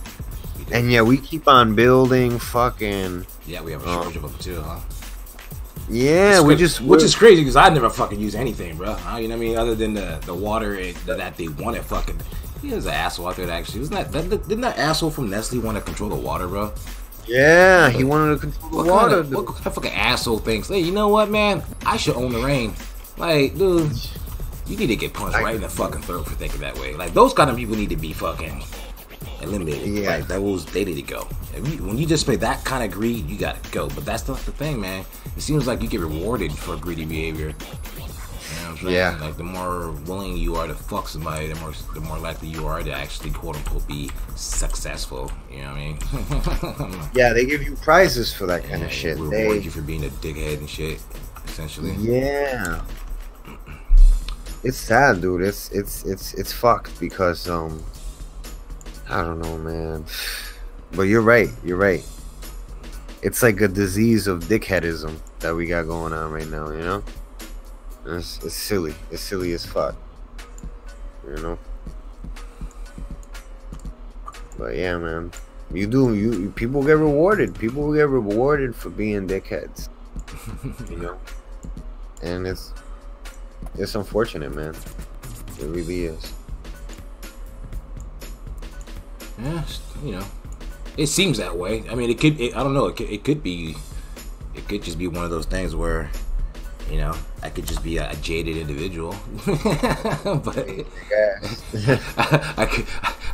and yeah, we keep on building fucking. Yeah,
we have a shortage of them too, huh?
Yeah, which
is crazy, because I never fucking use anything, bro. You know what I mean? Other than the water that they want to fucking. There's an asshole out there that actually didn't that asshole from Nestle want to control the water, bro?
Yeah, he wanted to control the water.
What kind of fucking asshole thinks, hey, you know what, man? I should own the rain. Like, dude, you need to get punched right in the fucking throat for thinking that way. Like, those kind of people need to be fucking eliminated. Yeah. Like, they need to go. When you display that kind of greed, you gotta go. But that's not the thing, man. It seems like you get rewarded for greedy behavior. You know what I'm saying? Yeah. Like, the more willing you are to fuck somebody, the more likely you are to actually, quote unquote, be successful. You know what I mean?
Yeah, they give you prizes for that kind of shit.
They reward you for being a dickhead and shit, essentially.
Yeah. It's sad, dude. It's fucked, because I don't know, man. But you're right. You're right. It's like a disease of dickheadism that we got going on right now, you know? It's silly. It's silly as fuck. You know? But yeah, man. People get rewarded. People get rewarded for being dickheads. You know? And it's unfortunate, man. It really is.
Yeah, you know. It seems that way. I mean, I don't know. It could just be one of those things where, you know, I could just be a jaded individual. But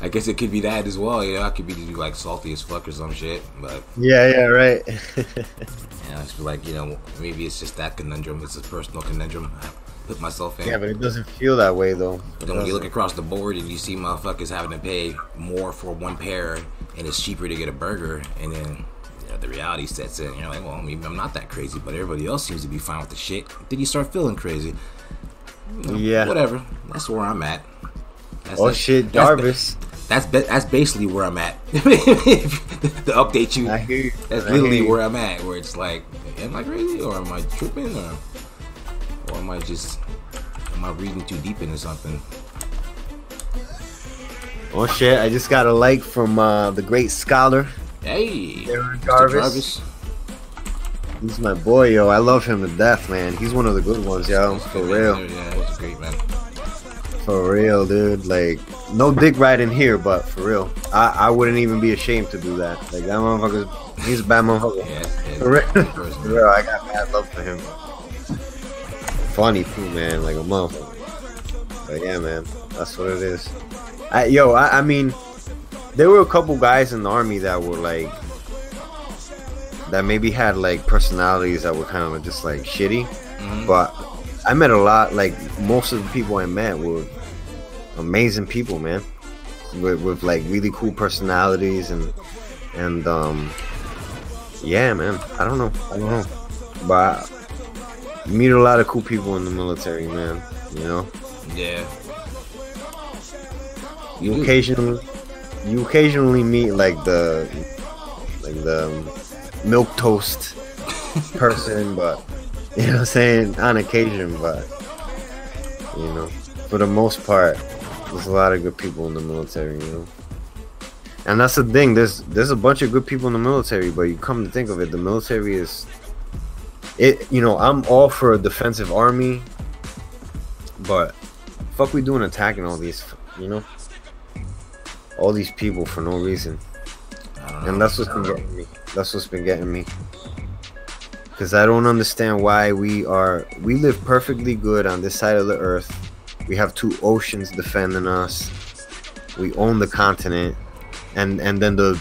I guess it could be that as well. You know, I could be like salty as fuck or some shit. But
yeah, right.
Yeah, I just feel like, you know, maybe it's just that conundrum. It's a personal conundrum I put myself in.
Yeah, but it doesn't feel that way though.
But then when you look across the board and you see motherfuckers having to pay more for one pair, and it's cheaper to get a burger, and then, you know, the reality sets in. You're like, well, maybe I'm not that crazy, but everybody else seems to be fine with the shit. Then you start feeling crazy. You know,
yeah.
Whatever. That's where I'm at.
Shit, Jarvis.
That's basically where I'm at. To update you,
I hear you.
That's literally where I'm at. Where it's like, am I crazy or am I tripping or am I reading too deep into something?
Oh shit! I just got a like from the great scholar.
Hey,
Jarvis. He's my boy, yo. I love him to death, man. He's one of the good ones, yo. For real.
Yeah, he's great, man.
For real, dude. Like, no dick riding here, but for real, I wouldn't even be ashamed to do that. Like, that motherfucker, he's a bad motherfucker.
Yeah,
for real. For real, I got mad love for him. Funny too, man. Like a motherfucker. But yeah, man, that's what it is. I mean, there were a couple guys in the army that were like, that maybe had like personalities that were kind of just like shitty, but I met a lot. Like most of the people I met were amazing people, man, with like really cool personalities and yeah, man. I don't know, but you meet a lot of cool people in the military, man. You know.
Yeah.
You occasionally meet like the milk toast person, but you know what I'm saying, on occasion, but you know, for the most part, there's a lot of good people in the military, you know. And that's the thing, there's a bunch of good people in the military, but you come to think of it, the military is it, you know. I'm all for a defensive army, but fuck we doing attacking all these, you know, all these people for no reason. And that's what's been getting me. That's what's been getting me. Because I don't understand why we live perfectly good on this side of the earth. We have 2 oceans defending us. We own the continent. And then the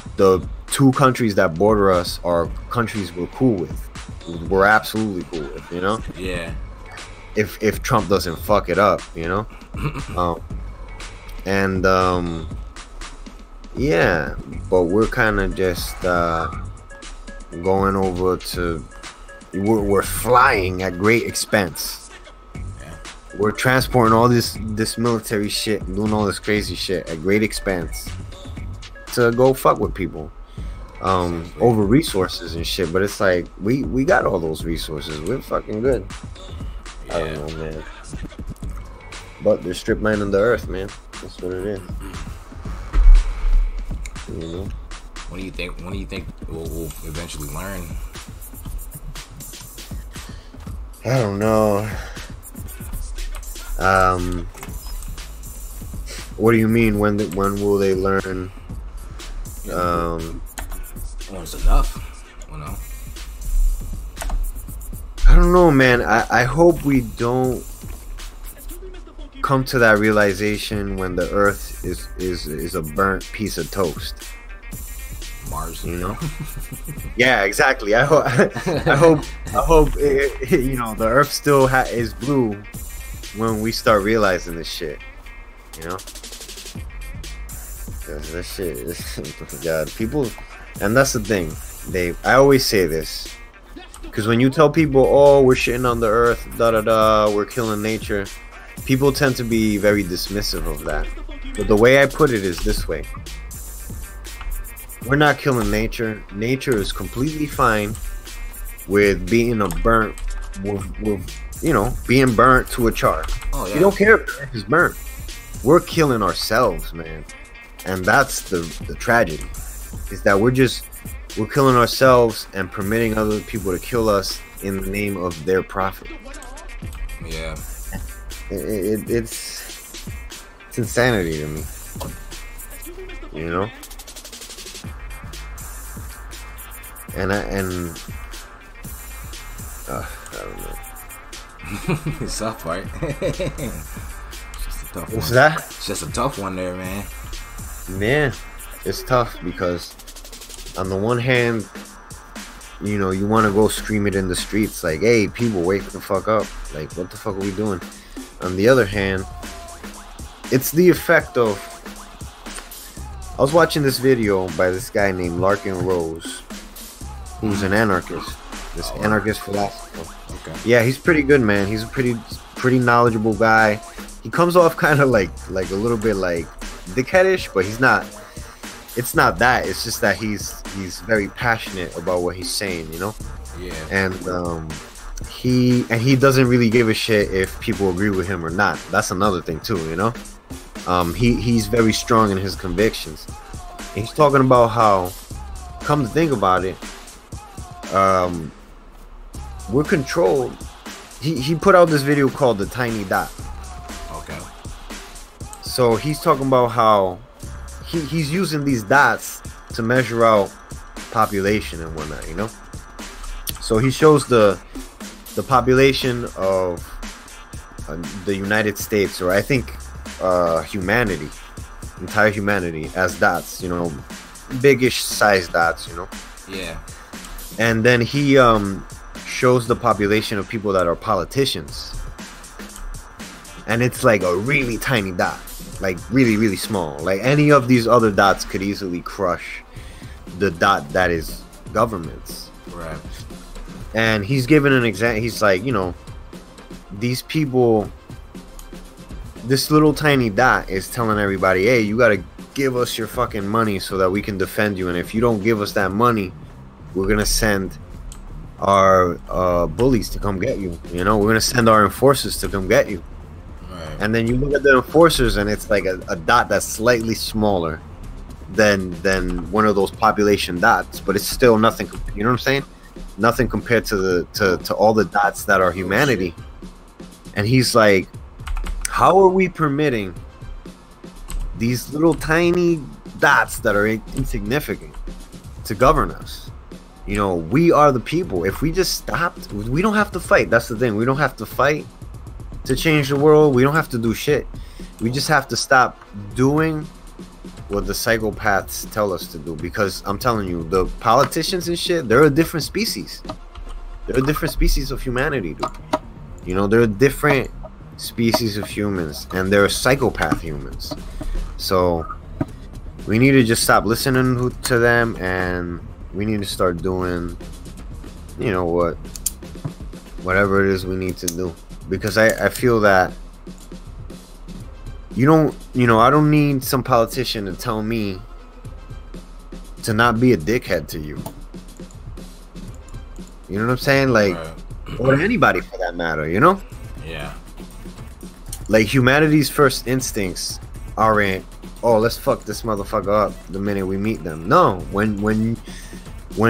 2 countries that border us are countries we're cool with. We're absolutely cool with, you know?
Yeah.
If Trump doesn't fuck it up, you know? Yeah, but we're kind of just going over to, we're flying at great expense. Yeah. We're transporting all this military shit and doing all this crazy shit at great expense to go fuck with people over resources and shit. But it's like we got all those resources. We're fucking good. Yeah. I don't know, man. But they're strip mining the earth, man. That's what it is. You know?
When do you think we'll eventually learn?
I don't know. What do you mean? When will they learn?
When it's enough, you know.
I don't know, man. I hope we don't come to that realization when the earth is a burnt piece of toast.
Mars,
you know. Yeah, exactly. I hope you know, the earth still is blue when we start realizing this shit, you know. Cause this shit, God, people, and that's the thing, Dave. I always say this, because when you tell people, oh, we're shitting on the earth, we're killing nature, people tend to be very dismissive of that. But the way I put it is this way: we're not killing nature. Nature is completely fine with being burnt, you know, being burnt to a char. Oh, yeah. We don't care if the earth is burnt. We're killing ourselves, man. And that's the tragedy, is that we're killing ourselves and permitting other people to kill us in the name of their profit.
Yeah.
It's insanity to me, you know. And I don't know.
It's tough, right?
What's that?
It's just a tough one there, man.
Man, it's tough because on the one hand, you know, you want to go scream it in the streets like, hey, people, wake the fuck up. Like, what the fuck are we doing? On the other hand, it's the effect of... I was watching this video by this guy named Larkin Rose. who's an anarchist. This anarchist philosopher.
Okay.
Yeah, he's pretty good, man. He's a pretty knowledgeable guy. He comes off kind of like a little bit like dickheadish, but he's not. It's not that. It's just that he's very passionate about what he's saying, you know.
Yeah.
And he doesn't really give a shit if people agree with him or not. That's another thing too, you know. He's very strong in his convictions. And he's talking about how, come to think about it, we're controlled. He put out this video called The Tiny Dot.
Okay.
So he's talking about how he's using these dots to measure out population and whatnot, you know. So he shows the population of the United States, or I think humanity, entire humanity, as dots, you know, biggish size dots, you know.
Yeah.
And then he shows the population of people that are politicians, and it's like a really tiny dot, like really small. Like any of these other dots could easily crush the dot that is governments.
Right.
And he's given an example. He's like, you know, these people, this little tiny dot is telling everybody, hey, you gotta give us your fucking money so that we can defend you, and if you don't give us that money, we're gonna send our bullies to come get you. You know, we're gonna send our enforcers to come get you.
Right.
And then you look at the enforcers, and it's like a dot that's slightly smaller than one of those population dots, but it's still nothing. You know what I'm saying? Nothing compared to to all the dots that are humanity. And he's like, how are we permitting these little tiny dots that are insignificant to govern us? You know, we are the people. If we just stopped, we don't have to fight. That's the thing. We don't have to fight to change the world. We don't have to do shit. We just have to stop doing what the psychopaths tell us to do. Because I'm telling you, the politicians and shit, they're a different species. They're a different species of humanity, dude. You know, they're a different species of humans, and they're psychopath humans. So we need to just stop listening to them, and we need to start doing, you know, whatever it is we need to do. Because I feel that I don't need some politician to tell me to not be a dickhead to you. You know what I'm saying? Like, or anybody for that matter, you know?
Yeah.
Like, humanity's first instincts aren't, oh, let's fuck this motherfucker up the minute we meet them. No, when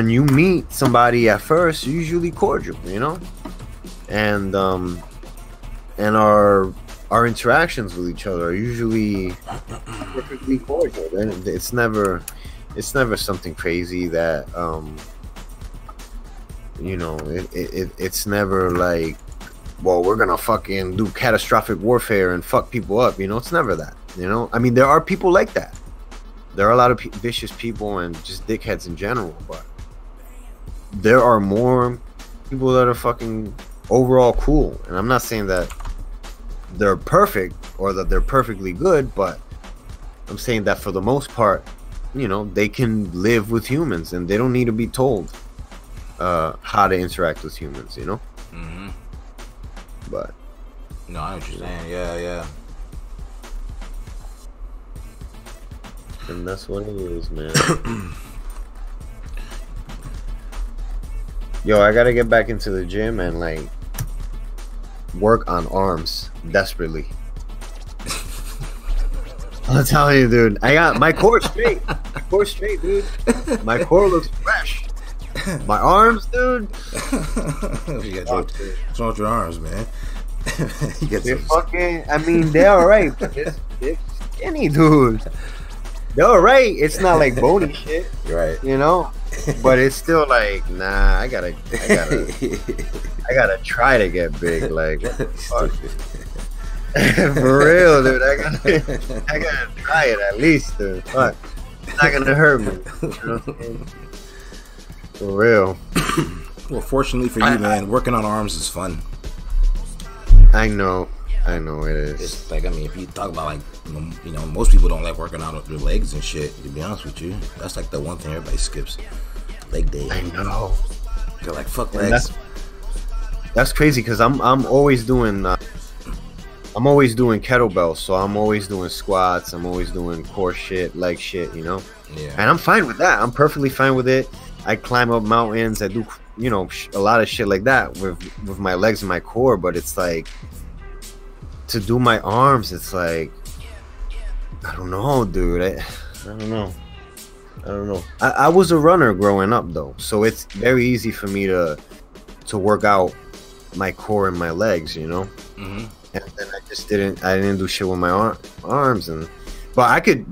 you meet somebody at first, you're usually cordial, you know? And our interactions with each other are usually perfectly cordial. And it's never something crazy that you know, it's never like, well, we're gonna fucking do catastrophic warfare and fuck people up, you know. It's never that, you know. I mean, there are people like that. There are a lot of vicious people and just dickheads in general, but there are more people that are fucking overall cool. And I'm not saying that they're perfect or that they're perfectly good, but I'm saying that for the most part, you know, they can live with humans and they don't need to be told how to interact with humans, you know.
Mm-hmm.
But
no, I understand. Yeah.
And that's what it is, man. Yo, I gotta get back into the gym and like work on arms desperately. I'm telling you, dude. I got my core straight. My core straight, dude. My core looks fresh. My arms, dude.
What's wrong with your arms, man?
They're fucking. I mean, they're alright, but they're skinny, dude. They're alright. It's not like bony shit.
You're right.
You know, but it's still like, nah. I gotta try to get big. Like, what the fuck? For real, dude. I gotta try it at least, dude. Fuck. It's not gonna hurt me. You know what I'm saying? For real.
Well, fortunately for you, man, working on arms is fun.
I know it is.
It's like, I mean, if you talk about like, you know, most people don't like working out with their legs and shit. To be honest with you, that's like the one thing everybody skips. leg day.
I know.
They're like, fuck legs.
That's crazy because I'm always doing kettlebells, so I'm always doing squats, I'm always doing core shit, leg shit, you know.
Yeah.
And I'm fine with that. I'm perfectly fine with it. I climb up mountains. I do, you know, a lot of shit like that with my legs and my core. But it's like to do my arms. It's like I don't know, dude. I don't know. I was a runner growing up though, so it's very easy for me to work out my core and my legs, you know.
Mm-hmm.
And then I didn't do shit with my arms, but I could,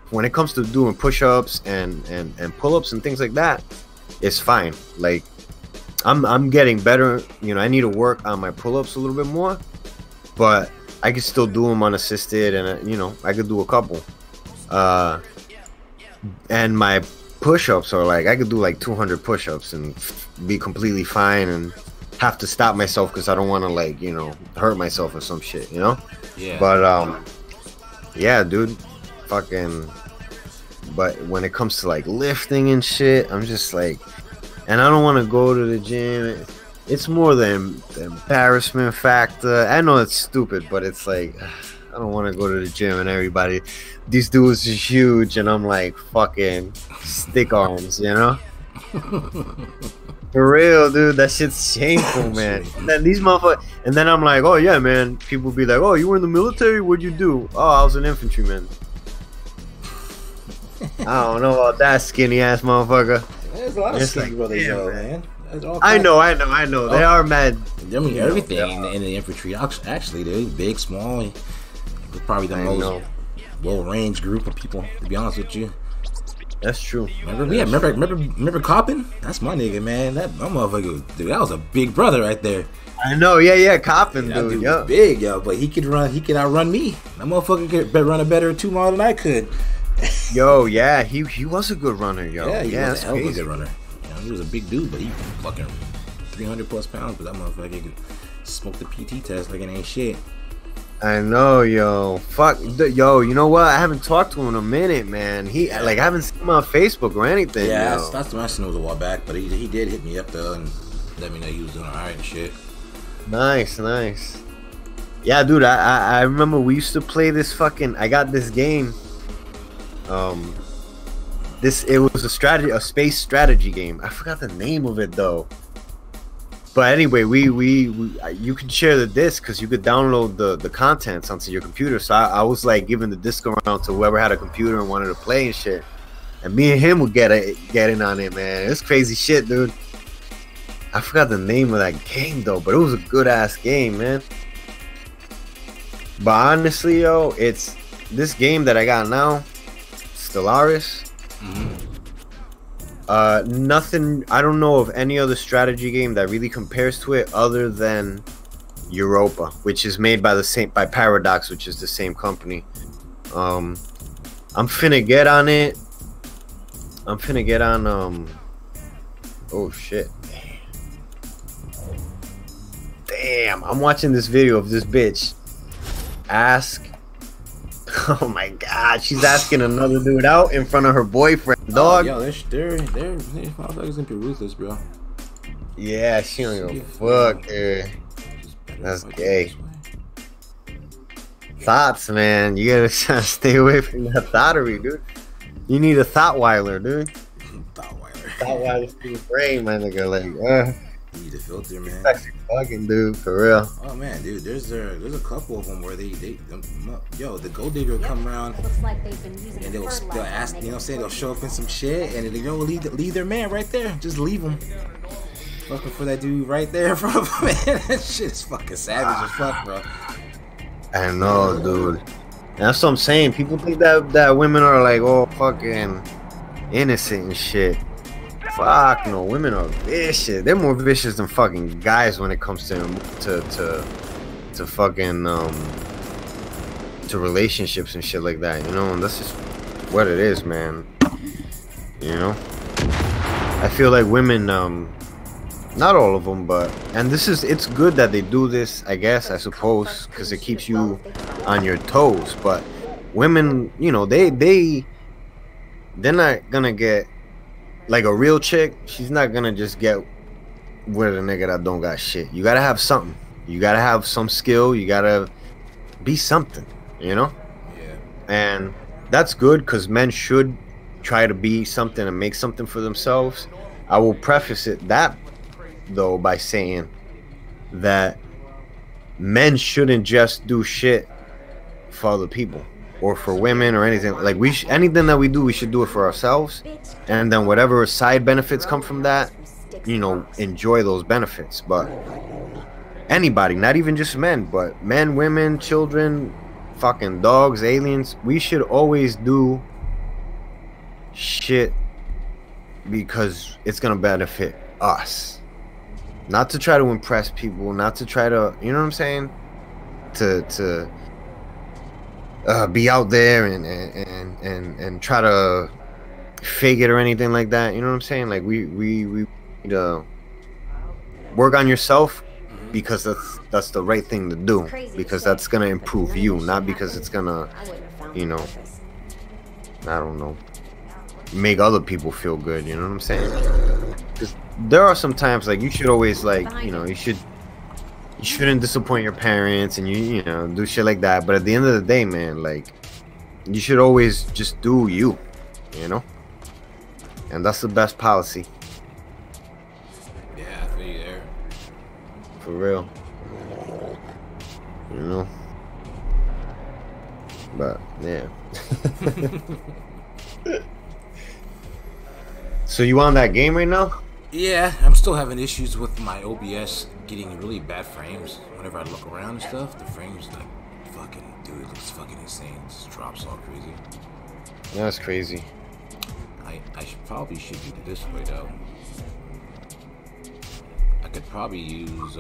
when it comes to doing push-ups and pull-ups and things like that, it's fine. Like I'm getting better, you know. I need to work on my pull-ups a little bit more, but I could still do them unassisted, and you know, I could do a couple. And my push-ups are like, I could do like 200 push-ups and be completely fine, and have to stop myself because I don't want to, like, you know, hurt myself or some shit, you know.
Yeah.
But yeah, dude, fucking. But when it comes to like lifting and shit, I'm just like, and I don't want to go to the gym. It's more than the embarrassment factor. I know it's stupid, but it's like I don't want to go to the gym and everybody, these dudes are huge, and I'm like fucking stick arms, you know. For real, dude, that shit's shameful, man. And then these motherfuckers, and then I'm like, oh yeah, man. People be like, oh, you were in the military? What'd you do? Oh, I was an infantryman. I don't know about that skinny ass motherfucker.
There's a lot of skinny brothers, though, man.
I know. They are mad.
I mean, everything in the infantry. Actually, they're big, small. They're probably the most well-ranged group of people, to be honest with you.
That's true.
Remember Coppin? That's my nigga, man. That motherfucker, dude, that was a big brother right there.
I know, yeah, Coppin,
that
dude,
was big, yo, but he could outrun me. That motherfucker could run a better 2 mile than I could.
Yo, yeah, he was a good runner, yo.
Yeah, that's crazy. He was a good runner. You know, he was a big dude, but he fucking 300 plus pounds. But that motherfucker could smoke the PT test like it ain't shit.
I know, yo. Fuck, yo. You know what? I haven't talked to him in a minute, man. I haven't seen him on Facebook or anything.
Yeah, that's the last thing. It was a while back, but he did hit me up though and let me know he was doing alright and shit. Nice.
Yeah, dude. I remember we used to play this fucking. I got this game. It was a space strategy game. I forgot the name of it though. But anyway, you can share the disc because you could download the contents onto your computer. So I was like giving the disc around to whoever had a computer and wanted to play and shit. And me and him would get in on it, man. It's crazy shit, dude. I forgot the name of that game though, but it was a good ass game, man. But honestly, yo, it's this game that I got now, Stellaris.
Mm-hmm.
Nothing. I don't know of any other strategy game that really compares to it other than Europa, which is made by by Paradox, which is the same company. I'm finna get on it. I'm finna get on oh shit. Damn, I'm watching this video of this bitch ask. Oh my god, she's asking another dude out in front of her boyfriend, dog.
Yo, they're motherfuckers gonna be ruthless, bro.
Yeah, she don't give a fuck, dude. That's gay. Thoughts, man. You gotta stay away from that thoughtery, dude. You need a Thoughtweiler, dude. Thoughtweiler for your brain, my nigga. Like,
you need a filter, man.
That's fucking dude, for real.
Oh man, dude, there's a couple of them where the gold digger will come around and they'll ask, you know what I'm saying, they'll show up in some shit and they'll leave their man right there. Just leave him. Fucking for that dude right there, bro. Man, that shit is fucking savage as fuck, bro.
I know, dude. That's what I'm saying. People think that women are like, oh, fucking innocent and shit. Fuck no, women are vicious. They're more vicious than fucking guys when it comes to fucking to relationships and shit like that, you know. And that's just what it is, man. You know, I feel like women, not all of them, but it's good that they do this, I guess, I suppose, because it keeps you on your toes. But women, you know, they're not gonna get like a real chick, she's not gonna just get with a nigga that don't got shit. You gotta have something. You gotta have some skill. You gotta be something, you know?
Yeah.
And that's good because men should try to be something and make something for themselves. I will preface it that though by saying that men shouldn't just do shit for other people or for women or anything. Like anything that we do, we should do it for ourselves, and then whatever side benefits come from that, you know, enjoy those benefits. But anybody, not even just men, but men, women, children, fucking dogs, aliens, we should always do shit because it's gonna benefit us, not to try to impress people, not to try to, you know what I'm saying, to be out there and try to fake it or anything like that. You know what I'm saying? Like we need to work on yourself because that's the right thing to do, because that's gonna improve you, not because it's gonna, you know, I don't know, make other people feel good. You know what I'm saying? Because there are some times like you should always, like, you know, you shouldn't disappoint your parents and you know, do shit like that. But at the end of the day, man, like, you should always just do you, you know? And that's the best policy.
Yeah, I feel you there.
For real. You know? But, yeah. So you on that game right now?
Yeah, I'm still having issues with my OBS getting really bad frames. Whenever I look around and stuff, the frames, like, fucking, dude, it looks fucking insane. It just drops all crazy.
That's crazy.
I probably should do it this way though. I could probably use